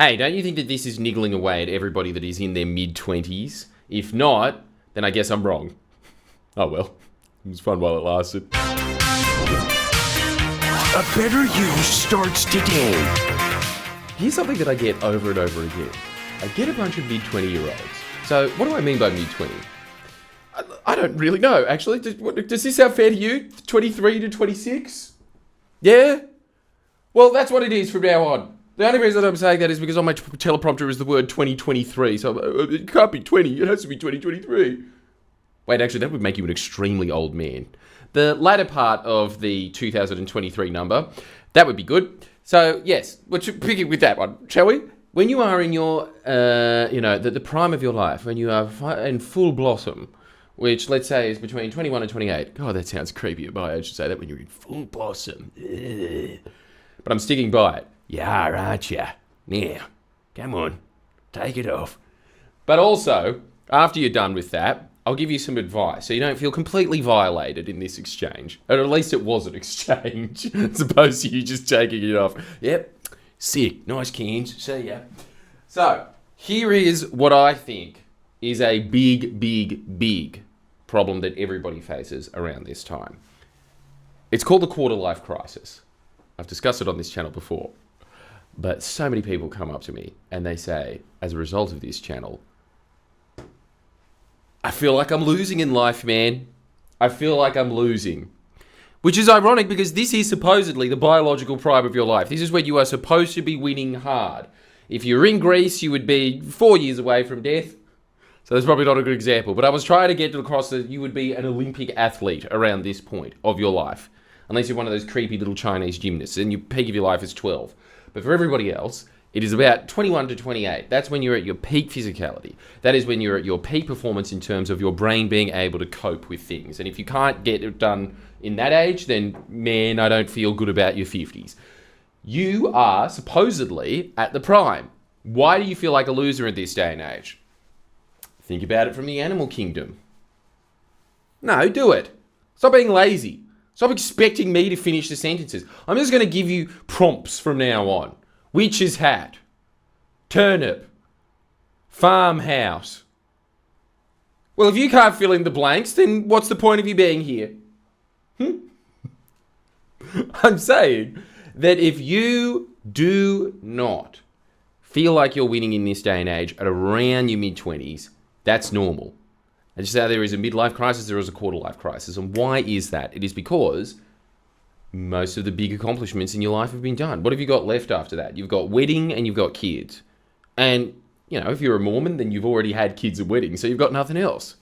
Hey, don't you think that this is niggling away at everybody that is in their mid-20s? If not, then I guess I'm wrong. Oh well, it was fun while it lasted. A better you starts today. Here's something that I get over and over again. I get a bunch of mid-20-year-olds. So what do I mean by mid-20? I don't really know, actually. Does this sound fair to you? 23 to 26? Yeah? Well, that's what it is from now on. The only reason I'm saying that is because on my teleprompter is the word 2023. So it can't be 20. It has to be 2023. Wait, actually, that would make you an extremely old man. The latter part of the 2023 number, that would be good. So, yes, we'll pick it with that one, shall we? When you are in your, the prime of your life, when you are in full blossom, which, let's say, is between 21 and 28. God, that sounds creepy at my age to say that when you're in full blossom. Ugh. But I'm sticking by it. You are, aren't you? Yeah. Come on. Take it off. But also, after you're done with that, I'll give you some advice so you don't feel completely violated in this exchange. Or at least it was an exchange, as opposed to you just taking it off. Yep. Sick. Nice cans. See ya. So, here is what I think is a big problem that everybody faces around this time. It's called the quarter-life crisis. I've discussed it on this channel before. But so many people come up to me and they say, as a result of this channel, I feel like I'm losing in life, man. I feel like I'm losing. Which is ironic because this is supposedly the biological prime of your life. This is when you are supposed to be winning hard. If you're in Greece, you would be 4 years away from death. So that's probably not a good example. But I was trying to get across that you would be an Olympic athlete around this point of your life. Unless you're one of those creepy little Chinese gymnasts and your peak of your life is 12. But for everybody else, it is about 21 to 28. That's when you're at your peak physicality. That is when you're at your peak performance in terms of your brain being able to cope with things. And if you can't get it done in that age, then, man, I don't feel good about your 50s. You are supposedly at the prime. Why do you feel like a loser at this day and age? Think about it from the animal kingdom. No, do it. Stop being lazy. Stop expecting me to finish the sentences. I'm just going to give you prompts from now on. Witch's hat. Turnip. Farmhouse. Well, if you can't fill in the blanks, then what's the point of you being here? I'm saying that if you do not feel like you're winning in this day and age at around your mid-20s, that's normal. And just how there is a midlife crisis, there is a quarter-life crisis. And why is that? It is because most of the big accomplishments in your life have been done. What have you got left after that? You've got wedding and you've got kids. And, if you're a Mormon, then you've already had kids and weddings, so you've got nothing else.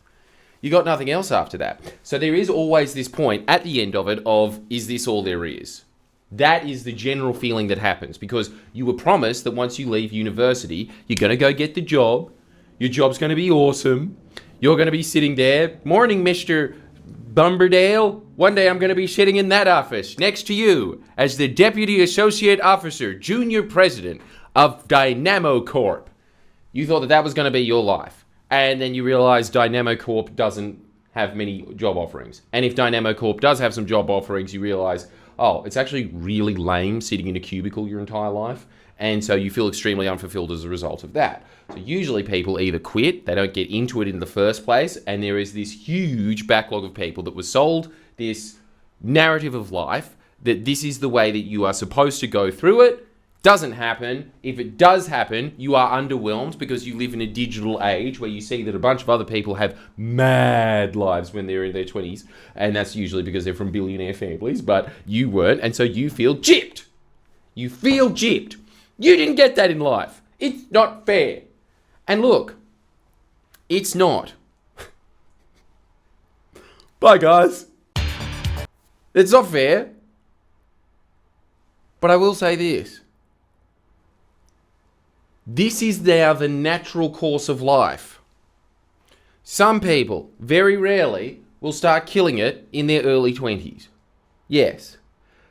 You got nothing else after that. So there is always this point at the end of it of, is this all there is? That is the general feeling that happens because you were promised that once you leave university, you're going to go get the job. Your job's going to be awesome. You're going to be sitting there. Morning, Mr. Bumberdale. One day I'm going to be sitting in that office next to you as the Deputy Associate Officer, Junior President of Dynamo Corp. You thought that was going to be your life. And then you realize Dynamo Corp doesn't have many job offerings. And if Dynamo Corp does have some job offerings, you realize, oh, it's actually really lame sitting in a cubicle your entire life. And so you feel extremely unfulfilled as a result of that. So usually people either quit, they don't get into it in the first place, and there is this huge backlog of people that was sold this narrative of life that this is the way that you are supposed to go through it. Doesn't happen. If it does happen, you are underwhelmed because you live in a digital age where you see that a bunch of other people have mad lives when they're in their 20s, and that's usually because they're from billionaire families, but you weren't, and so you feel gypped. You feel gypped. You didn't get that in life. It's not fair. And look, it's not. Bye, guys. It's not fair. But I will say this. This is now the natural course of life. Some people, very rarely, will start killing it in their early 20s. Yes.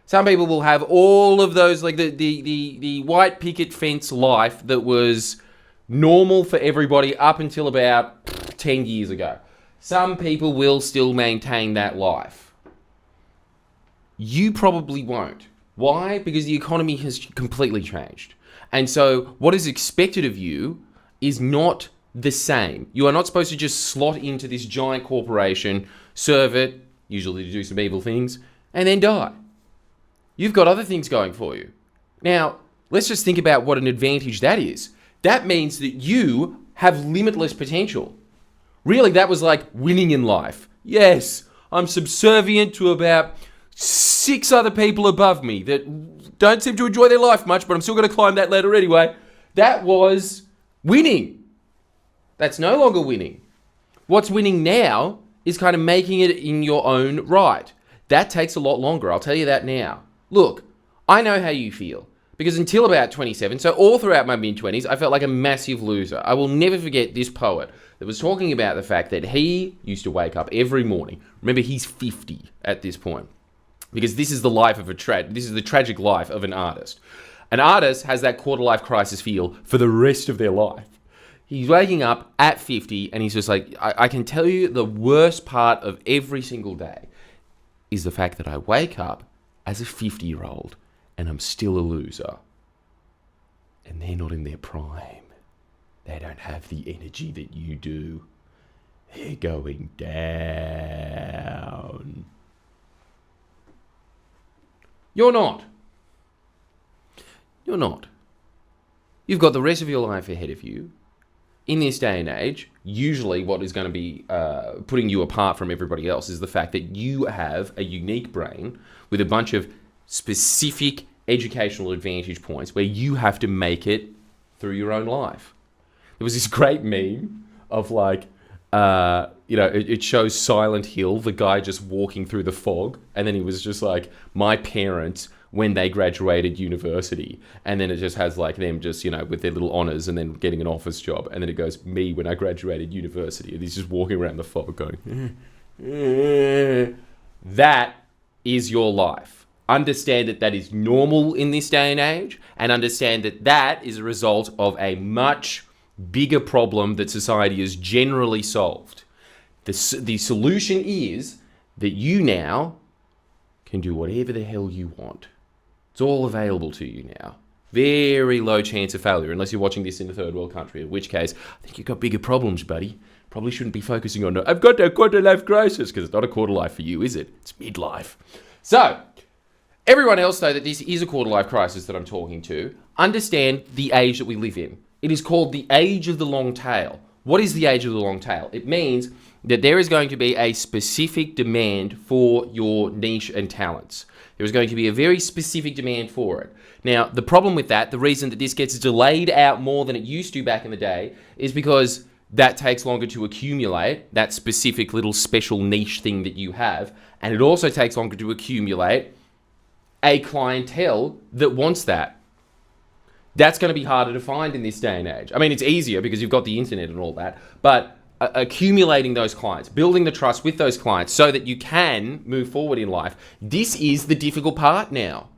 Some people will have all of those, like the white picket fence life that was normal for everybody up until about 10 years ago. Some people will still maintain that life. You probably won't. Why? Because the economy has completely changed. And so what is expected of you is not the same. You are not supposed to just slot into this giant corporation, serve it, usually to do some evil things, and then die. You've got other things going for you. Now, let's just think about what an advantage that is. That means that you have limitless potential. Really, that was like winning in life. Yes, I'm subservient to about 6 other people above me that don't seem to enjoy their life much, but I'm still going to climb that ladder anyway. That was winning. That's no longer winning. What's winning now is kind of making it in your own right. That takes a lot longer, I'll tell you that now. Look, I know how you feel. Because until about 27, so all throughout my mid-20s, I felt like a massive loser. I will never forget this poet that was talking about the fact that he used to wake up every morning. Remember, he's 50 at this point. Because this is the life of this is the tragic life of an artist. An artist has that quarter-life crisis feel for the rest of their life. He's waking up at 50 and he's just like, I can tell you the worst part of every single day is the fact that I wake up as a 50-year-old and I'm still a loser. And they're not in their prime. They don't have the energy that you do. They're going down. You're not. You're not. You've got the rest of your life ahead of you. In this day and age, usually what is going to be putting you apart from everybody else is the fact that you have a unique brain with a bunch of specific educational advantage points where you have to make it through your own life. There was this great meme of like, it shows Silent Hill, the guy just walking through the fog, and then he was just like, my parents when they graduated university, and then it just has like them just, with their little honors and then getting an office job, and then it goes, me when I graduated university, and he's just walking around the fog going, that is your life. Understand that is normal in this day and age, and understand that that is a result of a much bigger problem that society has generally solved. The solution is that you now can do whatever the hell you want. It's all available to you now. Very low chance of failure, unless you're watching this in a third world country, in which case, I think you've got bigger problems, buddy. Probably shouldn't be focusing on, I've got a quarter life crisis, because it's not a quarter life for you, is it? It's midlife. So, everyone else, though, that this is a quarter life crisis that I'm talking to, understand the age that we live in. It is called the age of the long tail. What is the age of the long tail? It means that there is going to be a specific demand for your niche and talents. There is going to be a very specific demand for it. Now, the problem with that, the reason that this gets delayed out more than it used to back in the day, is because that takes longer to accumulate, that specific little special niche thing that you have, and it also takes longer to accumulate a clientele that wants that. That's going to be harder to find in this day and age. I mean, it's easier because you've got the internet and all that, but accumulating those clients, building the trust with those clients so that you can move forward in life, this is the difficult part now.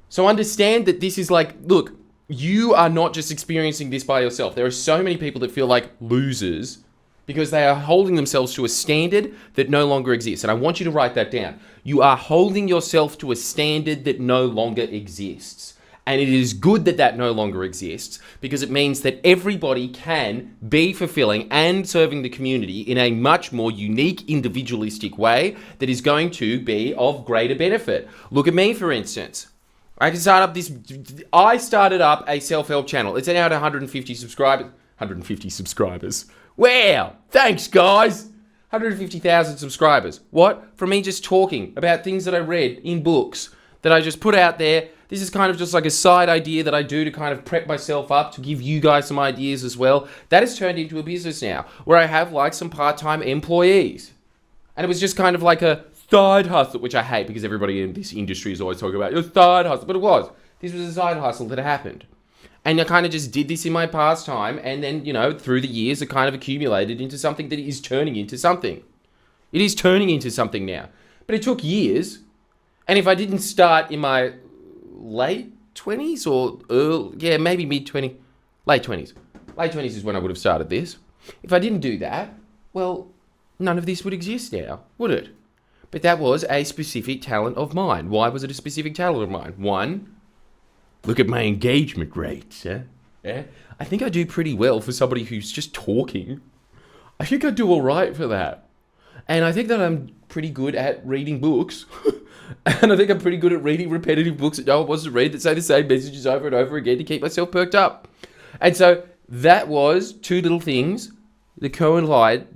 So understand that this is like, look, you are not just experiencing this by yourself. There are so many people that feel like losers because they are holding themselves to a standard that no longer exists. And I want you to write that down. You are holding yourself to a standard that no longer exists. And it is good that that no longer exists because it means that everybody can be fulfilling and serving the community in a much more unique, individualistic way that is going to be of greater benefit. Look at me, for instance. I started up a self-help channel. It's now at 150 subscribers. 150 subscribers. Wow! Thanks, guys! 150,000 subscribers. What? From me just talking about things that I read in books that I just put out there. This is kind of just like a side idea that I do to kind of prep myself up to give you guys some ideas as well. That has turned into a business now where I have like some part-time employees. And it was just kind of like a side hustle, which I hate because everybody in this industry is always talking about your side hustle. But it was. This was a side hustle that happened. And I kind of just did this in my pastime. And then, through the years, it kind of accumulated into something that is turning into something. It is turning into something now. But it took years. And if I didn't start in my late 20s or maybe mid-20s, late 20s. Late 20s is when I would have started this. If I didn't do that, well, none of this would exist now, would it? But that was a specific talent of mine. Why was it a specific talent of mine? One, Look at my engagement rates. Yeah? I think I do pretty well for somebody who's just talking. I think I do all right for that. And I think that I'm pretty good at reading books. And I think I'm pretty good at reading repetitive books that no one wants to read that say the same messages over and over again to keep myself perked up. And so that was two little things that co-aligned?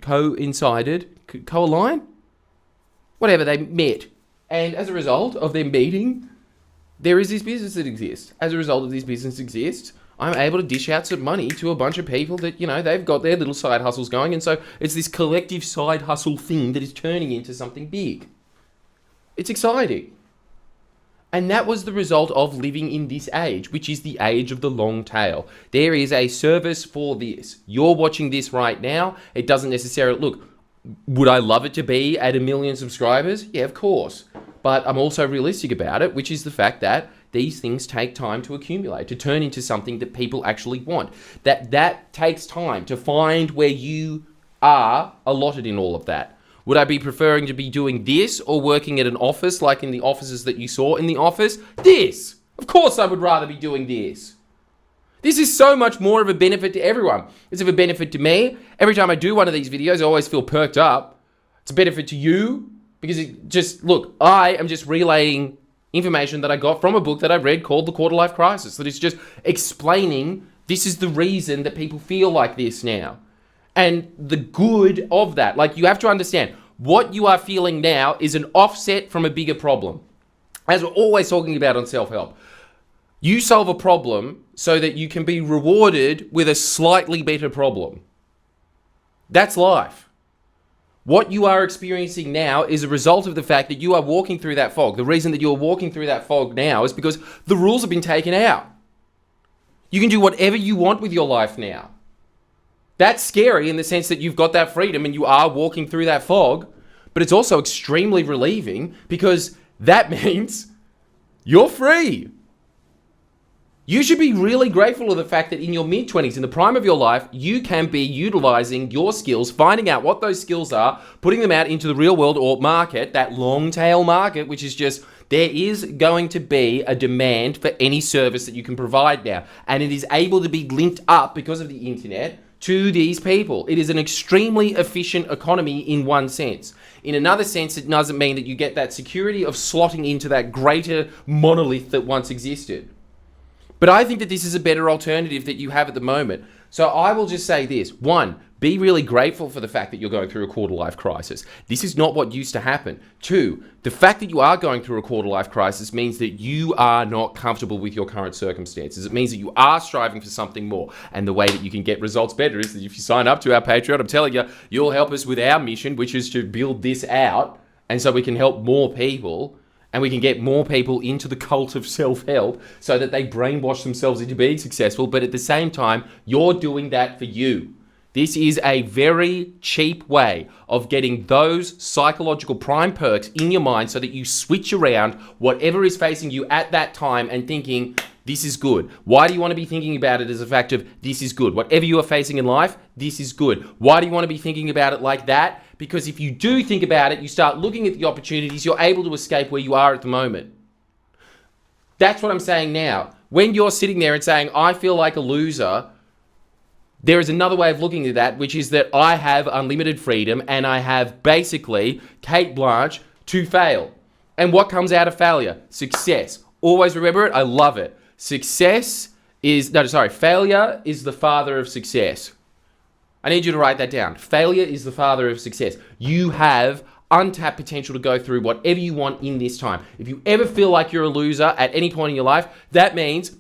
Whatever, they met. And as a result of their meeting, there is this business that exists. As a result of this business exists, I'm able to dish out some money to a bunch of people that, they've got their little side hustles going. And so it's this collective side hustle thing that is turning into something big. It's exciting. And that was the result of living in this age, which is the age of the long tail. There is a service for this. You're watching this right now. It doesn't necessarily... Look, would I love it to be at 1 million subscribers? Yeah, of course. But I'm also realistic about it, which is the fact that these things take time to accumulate, to turn into something that people actually want. That takes time to find where you are allotted in all of that. Would I be preferring to be doing this or working at an office like in the offices that you saw in The Office? This! Of course I would rather be doing this. This is so much more of a benefit to everyone. It's of a benefit to me. Every time I do one of these videos, I always feel perked up. It's a benefit to you because I am just relaying information that I got from a book that I read called The Quarter Life Crisis, that is just explaining this is the reason that people feel like this now. And the good of that, you have to understand, what you are feeling now is an offset from a bigger problem. As we're always talking about on self-help, you solve a problem so that you can be rewarded with a slightly better problem. That's life. What you are experiencing now is a result of the fact that you are walking through that fog. The reason that you're walking through that fog now is because the rules have been taken out. You can do whatever you want with your life now. That's scary in the sense that you've got that freedom and you are walking through that fog, but it's also extremely relieving because that means you're free. You should be really grateful of the fact that in your mid-20s, in the prime of your life, you can be utilizing your skills, finding out what those skills are, putting them out into the real world or market, that long tail market, which is just, there is going to be a demand for any service that you can provide now. And it is able to be linked up because of the internet to these people. It is an extremely efficient economy in one sense. In another sense, it doesn't mean that you get that security of slotting into that greater monolith that once existed. But I think that this is a better alternative that you have at the moment. So I will just say this. 1, be really grateful for the fact that you're going through a quarter life crisis. This is not what used to happen. 2, the fact that you are going through a quarter life crisis means that you are not comfortable with your current circumstances. It means that you are striving for something more. And the way that you can get results better is that if you sign up to our Patreon, I'm telling you, you'll help us with our mission, which is to build this out. And so we can help more people. And we can get more people into the cult of self-help so that they brainwash themselves into being successful. But at the same time, you're doing that for you. This is a very cheap way of getting those psychological prime perks in your mind so that you switch around whatever is facing you at that time and thinking, this is good. Why do you want to be thinking about it as a fact of this is good? Whatever you are facing in life, this is good. Why do you want to be thinking about it like that? Because if you do think about it, you start looking at the opportunities, you're able to escape where you are at the moment. That's what I'm saying now. When you're sitting there and saying, I feel like a loser, there is another way of looking at that, which is that I have unlimited freedom and I have basically carte blanche to fail. And what comes out of failure? Success. Always remember it. I love it. Failure is the father of success. I need you to write that down. Failure is the father of success. You have untapped potential to go through whatever you want in this time. If you ever feel like you're a loser at any point in your life, that means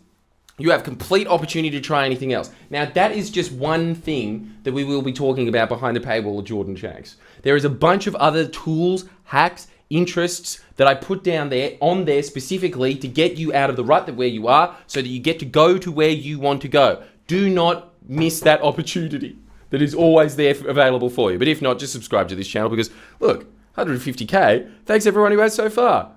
you have complete opportunity to try anything else. Now, that is just one thing that we will be talking about behind the paywall of Jordan Shanks. There is a bunch of other tools, hacks, interests that I put down there on there specifically to get you out of the rut that where you are so that you get to go to where you want to go. Do not miss that opportunity that is always there available for you. But if not, just subscribe to this channel because, look, 150K, thanks everyone who has so far.